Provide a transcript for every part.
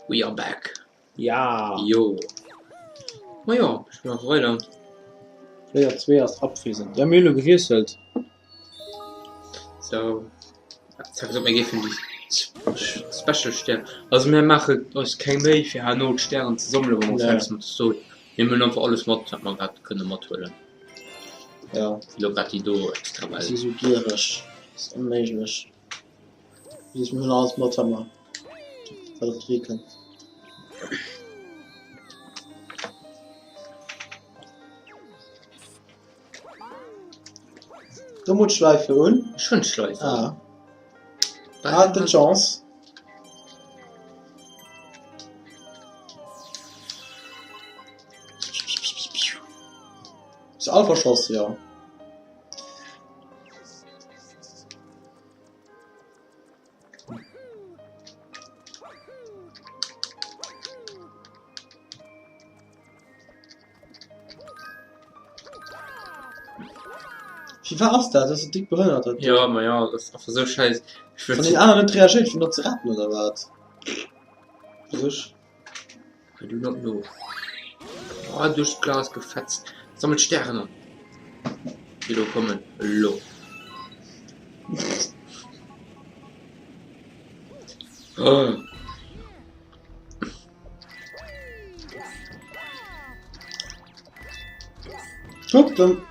We are back. Ja. Jo. Na ja, ich bin auch weiter. Ja, zwei erst abwesend. Ja, Mühle gewechselt. So. Sag so, mir geht für die Special Stern. Also, wir machen uns kein Weg für Hanot Sterne zu sammeln, wo man selbst mit so. Wir müssen einfach alles machen, was man gerade können holen. Ja. Logati do extra Das weil. ist so gierig. Das ist unmöglich. Wir müssen alles machen. Das kriegen. Du musst Schleife und? Schon Schleife. Ah. Hat eine Chance. Das ist Alpha-Schuss, ja. Wie war das da? Das ist dick behindert. Ja, aber ja, das ist einfach so scheiße. Ich Von würde den anderen nicht reagiert, von nur zu retten oder was? Frisch. I do not know. Oh, durch Glas gefetzt. Sammelt Sterne. Die da kommen. Lo. Oh. Guck, dann.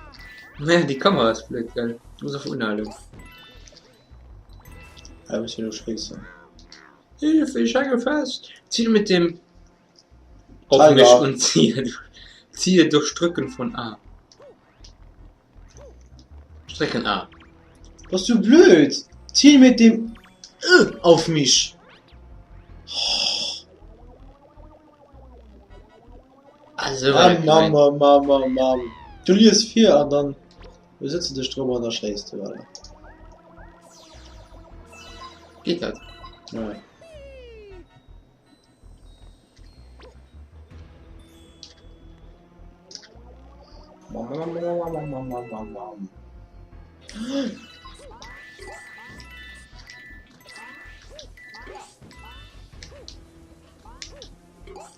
Ne, die Kamera ist vielleicht geil. Muss auf Unheilung. Ja, bisschen nur scheiße. Hilfe, ich hänge fest. Ziel mit dem auf mich und ziehe durch Drücken von A. Strecken A. Was du blöd! Zieh mit dem auf mich! Also, Mam. Du liest 4 und dann besitzt du dich drüber und dann scheißt du, Alter. geht das? Ja. Mam.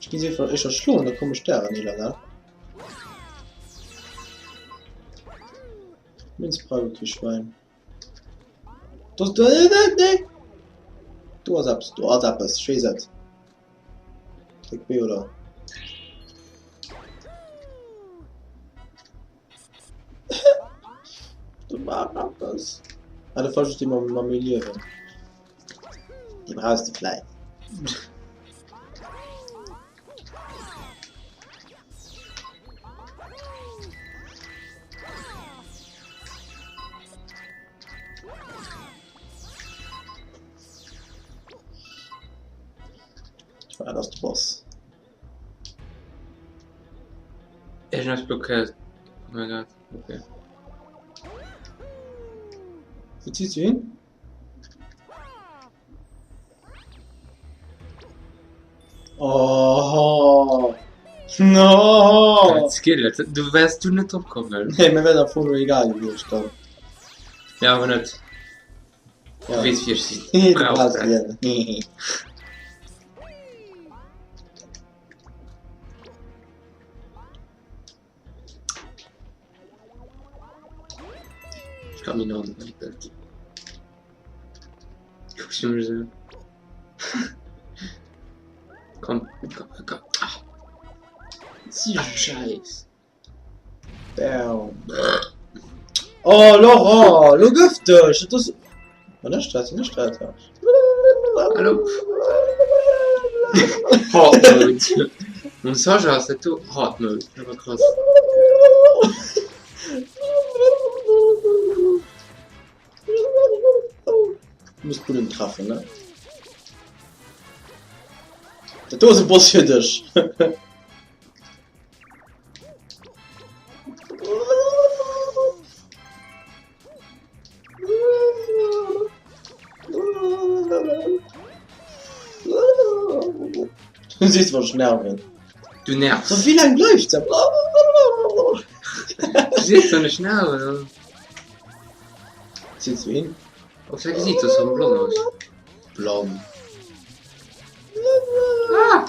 Ich gehe von ich schon, da komme ich da nicht lange. Minzbrauke Schwein. Das ne. Du hast abs, scheiße. Klick B oder? Du machst das. Alle falsch die Mamelieren. Die brauchst du klein. Ja, das ist der Boss. Ich bin blockiert. Oh mein Gott. Okay. Wo ziehst du hin? Oh. No. Skill, du wärst du nicht drauf gekommen. Nee, mir wäre der Foto egal gewesen. Ja, aber nicht. Ja. Du weißt, wie ich sie Du brauche. brauchst ja. Ich kann mich noch nicht Bild. Guck ich mir so. Komm. Ach. Scheiß. Bam. Oh, Laurent, du giftig. Das. Nicht Streit. Hallo. Hard Mode. Und Sascha hast du Hard Mode. Aber krass. Du musst gut treffen, ne? Der Dosenboss für dich. Du siehst, was ich nerven. Du nervst. So wie lange läuft's? Du siehst doch nicht nerven. Siehst du ihn? Auf der sieht das so blond aus. Blond. Ah!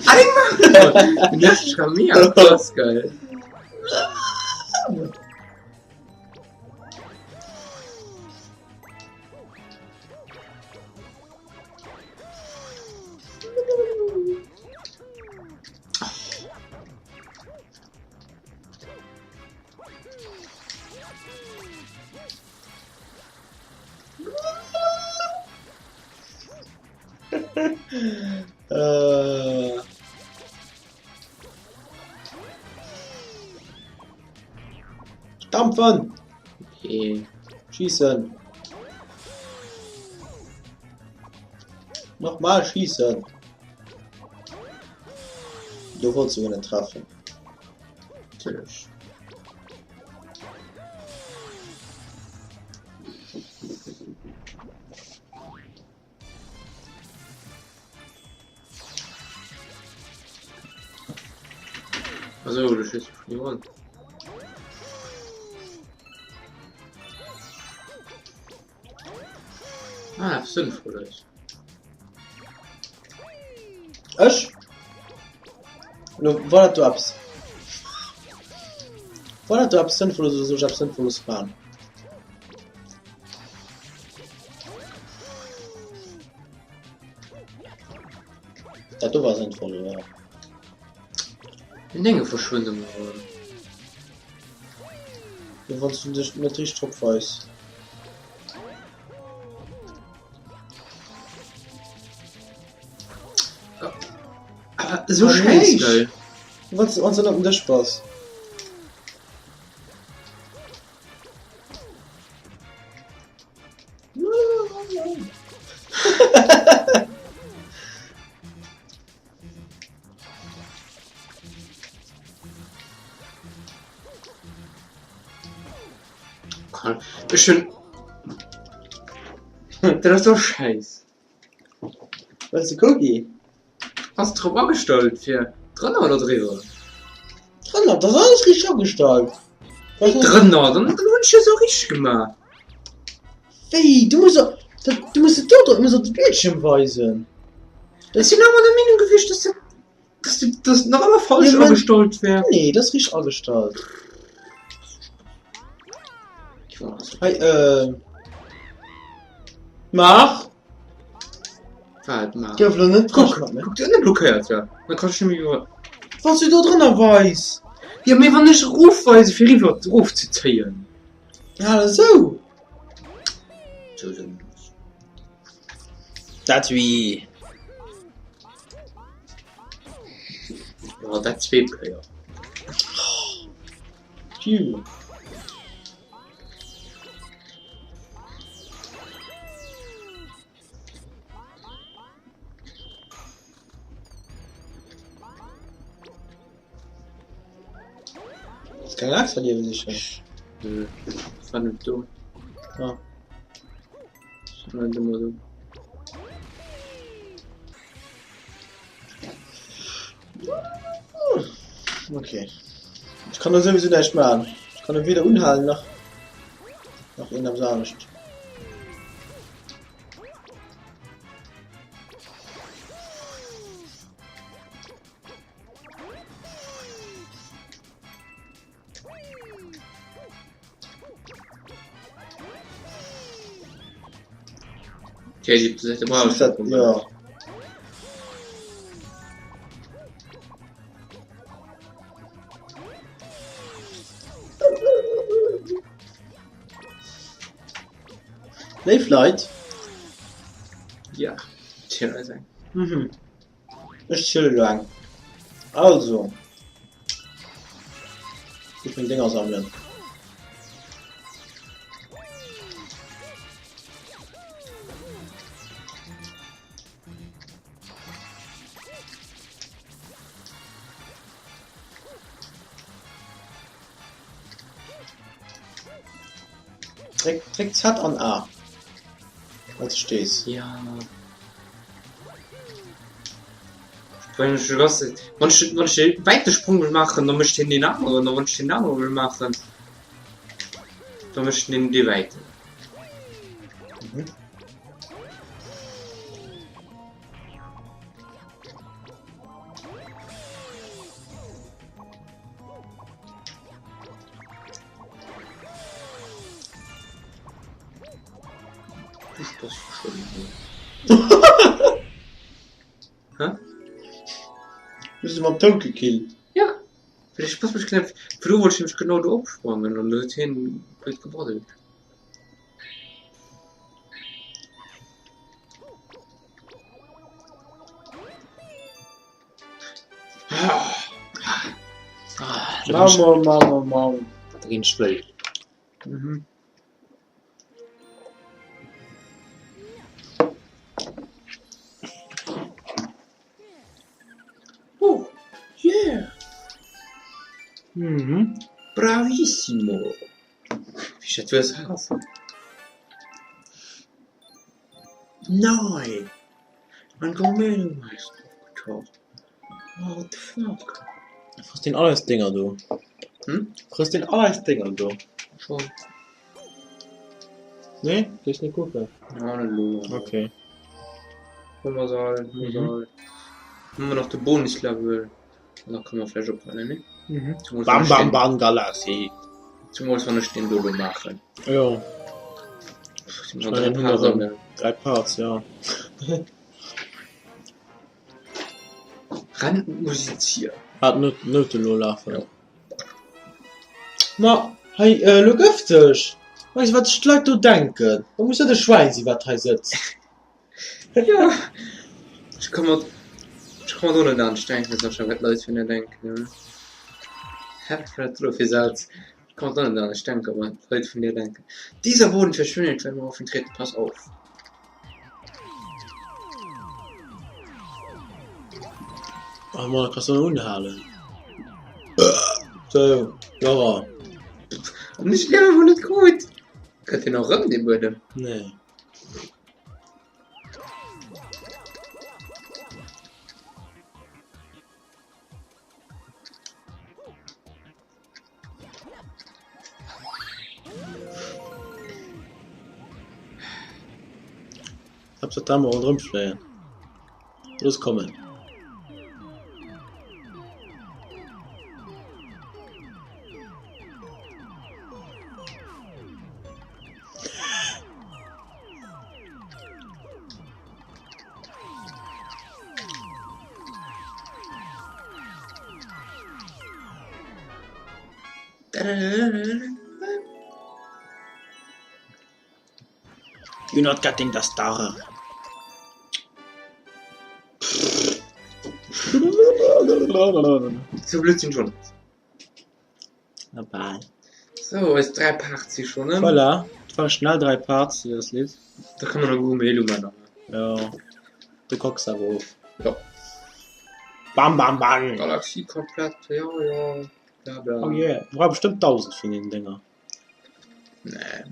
Einmal! Das ist schon mega krass geil. Stampfen! Okay. Schießen! Nochmal schießen! Du wolltest sogar nicht treffen. Natürlich. Also, du schießt verloren. Ah, sinnvoll ist. Ich? Wollt du abs? Wollt du abs sinnvolles oder so, ich hab sinnvolles Plan? Ja, du war sinnvoll, ja. Die Dinge verschwinden geworden. Du wolltest du dich mit richtig Topf weiß. Aber so Aber scheiße nicht. geil. Du wolltest uns dann der Spaß. Bestimmt. Das ist doch scheiße. Weißt du, Cookie? Hast du drauf angestellt für drinnen oder drüber? Drin, das ist alles richtig abgestaltet. Drinnen, dann wünsch ich so richtig gemacht. Wie? Du musst da drücken, musst auf das Bildschirm weisen. Das sind aber der Meinung gewesen, dass das noch einmal falsch Ja, man- angestellt wäre. Nee, das ist richtig abgestaltet. Ich weiß. Hey, mach! Halt mal. Geh auf nicht. Guck dir nicht blockiert, ja. Dann kannst du mich über. Was du da drin weißt. Ja, mir war nicht Rufweise für River Ruf zu zählen. Ja, so. So sind das. Das wie. Ja, das ist Webplayer. Phew. Das ist keine Angst von dir, sicher. Das war nicht dumm. Ja. Das war nicht immer dumm. Okay. Ich kann das sowieso nicht machen. Ich kann ihn wieder unhalten nach in der Sahne. Okay, die Seite war schon. Ja. Light. Ja. Tja, sein. Mhm. Ich chill lang. Also. Ich will Dinger sammeln. Trick Z an A. Als du stehst. Ja. Wenn ich den weiten Sprung will machen, dann möchte ich den anderen, dann möchte ich den anderen will machen. Dann möchte ich den die Weite. Mhm. Das ist schon. Hä? Bist du mal tot gekillt? Ja. Vielleicht passt mich knapp. Für du wolltest mich genau da abspringen und du hin blöd geworden. Mama. Da ging schnell. Mhm. Oh, yeah. Mhm. Bravissimo. Wie schätzt du das aus? Nein. Mein Gourmet-Meister aufgetaucht. What the fuck? Frisst den alles Dinger, du. Hm? Frisst den alles Dinger, du. Schon. Nee? Willst nicht gucken? Halleluja. Okay. Hummersal. Nur noch der Bonuslevel. Da kann man vielleicht auch alle, ne? Mhm. Zum Bam, Galaxie. Muss man nicht den Dodo machen. Ja. Ich Ich meine, nur noch 3 Parts, ja. Randmusizier. Hat Note nur laufen. Ja. Na, hey, du giftig. Weißt du, was ich gleich du denken? Da muss ja der Schwein sie, was er sitzt. Ja. Ich kann mal ohne dann denken, dass schon was Leute von dir denken. Ne? Hab vielleicht drauf gesagt. Ich kann ohne dann nicht denken, aber Leute von dir denken. Dieser Boden verschwindet, wenn man auf ihn tritt. Pass auf. Ach man, kannst du noch unhalen. So, ja. Und nicht lernen, wo nicht gut. Könnt ihr noch rum, den Boden? Nee. Hab's da mal rumschlägen. Los kommen. You're not getting the star. So Blödsinn schon. Dabei. So, ist 3 Parts hier schon, ne? Voilà. Das war schnell 3 Parts, hier das Lied. Da kann man noch gut Melo machen. Ja. Du guckst da drauf. Ja. Bam. Galaxie komplett, ja. Bla bla. Oh yeah. Du brauchst bestimmt 1000 von den Dinger. Nee.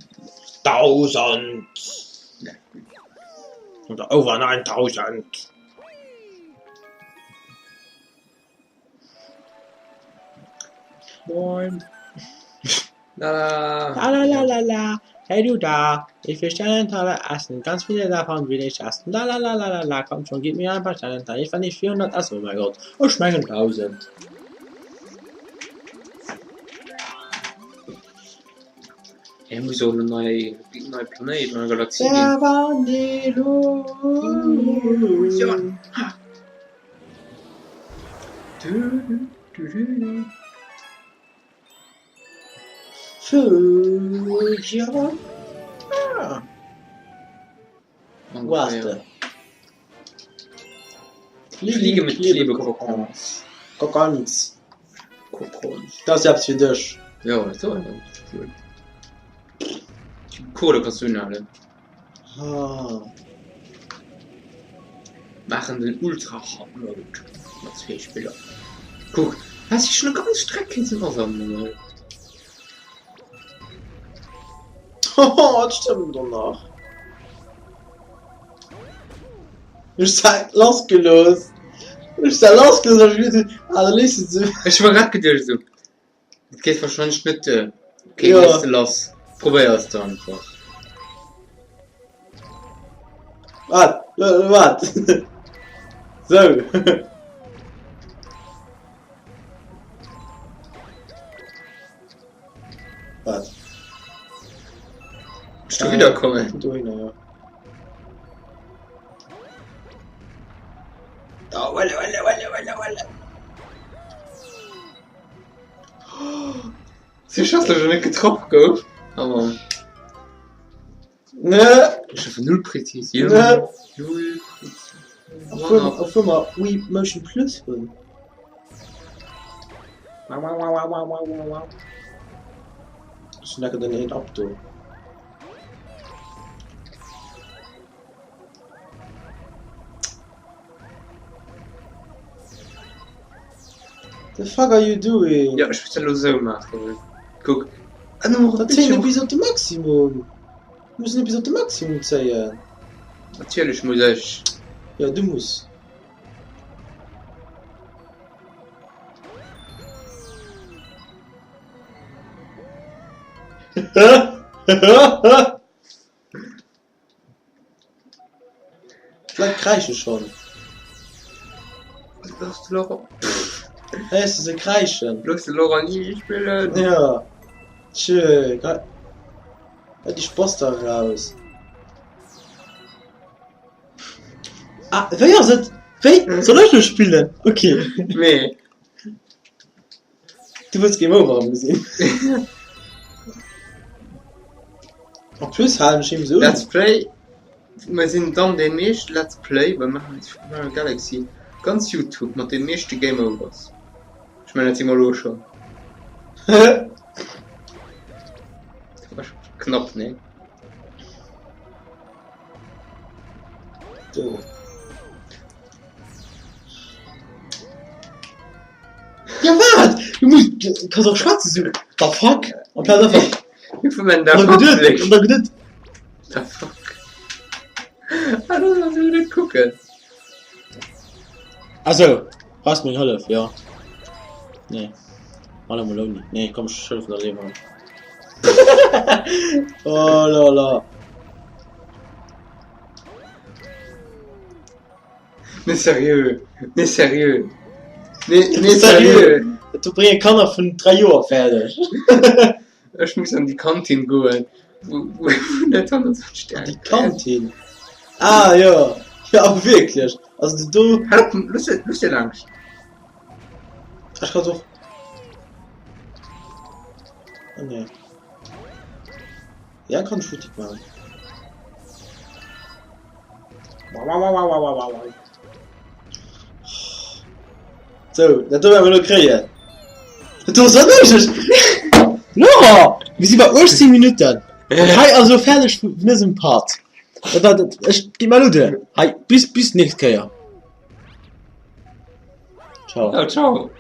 1000! Nee. Oder over 9000! Moin. La. La. Hey du da, ich will Sternentaler essen. Ganz viele davon will ich essen. La. Komm schon, gib mir ein paar Sternentaler. Ich fand nicht 400 essen, oh mein Gott. Und schmecken 1000. Er muss so eine neue Planet, neue Galaxie Der gehen. Vanillusion. Fusion. Ah. Warte. Fliege mit Klebekokons. Kokons. Kokons. Das ist für dich. Ja, so cool. Die Kohle kannst du alle. Ah. Machen den ultra hart Mode. Das 4 Spieler. Guck, hast du schon eine ganze Strecke zum Aussammeln. Oh, das stimmt doch noch. Ich sag losgelöst. Also nächstes. Ich war gerade gedacht, so. Das geht wahrscheinlich nicht. Okay, Ja. ja. Los. Probier es dann einfach. Warte. So. Warte. Bist du wiederkommen? Du hin, ja. Sie schaust schon nicht getroffen, go. Aber. Ne, Ich habe null präzis. Ne. Null auf Firma Wii Motion Plus. Snacken den niet op toe. The fuck are you doing? Ja, ich will so machen. Guck. Ah, nur Dat zijn episode maximum. We müssen episode maximum zählen. Natürlich muss ich. Ja, du musst. Vielleicht kreischen schon. Was sagst du, Laura? Es ist ein Kreischen. Bloß Laura nie spielen. Ja. Schön. Ja, die Spost da raus. Ah, wer sind? Wer? Soll ich nur spielen? Okay. Nee. Du willst Game Over haben gesehen. Und plus halben Schirm so. Let's Play. Wir sind dann den nächsten Let's Play. Wir machen jetzt Mario Galaxy. Ganz YouTube mit den nächsten Game Overs. Ich meine, jetzt immer los schon. Das war knapp, ne? So. Ja, warte! Du kannst auch schwarze suchen. The fuck? Und dann einfach. Ich meine, da Und dann gedacht. The fuck? Ah, das lass mich nicht gucken. Also, hast mir geholfen, ja. Nee. Alle Maloney. Nee, komm, schön von der Leben. Oh lala. Nicht seriös. Nicht seriös. Nicht seriös. Du bringst keiner von 3 Jahren fertig. Ich muss an die Kantine gehen. Wo der Tanne so stark. Die Kantine? Ah, ja. Ja, wirklich. Also, du. Halt, lust dir lang. Ich kann doch. Oh, nee. Ja, kann Shooting machen. So, das tun wir aber noch kriegen. Du hast das nicht! No! Wir sind bei 18 Minuten. Und hey, also fertig für diesen Part. Ich geh mal Leute. Hey, bis nächstes Jahr. Ciao. Ja, ciao.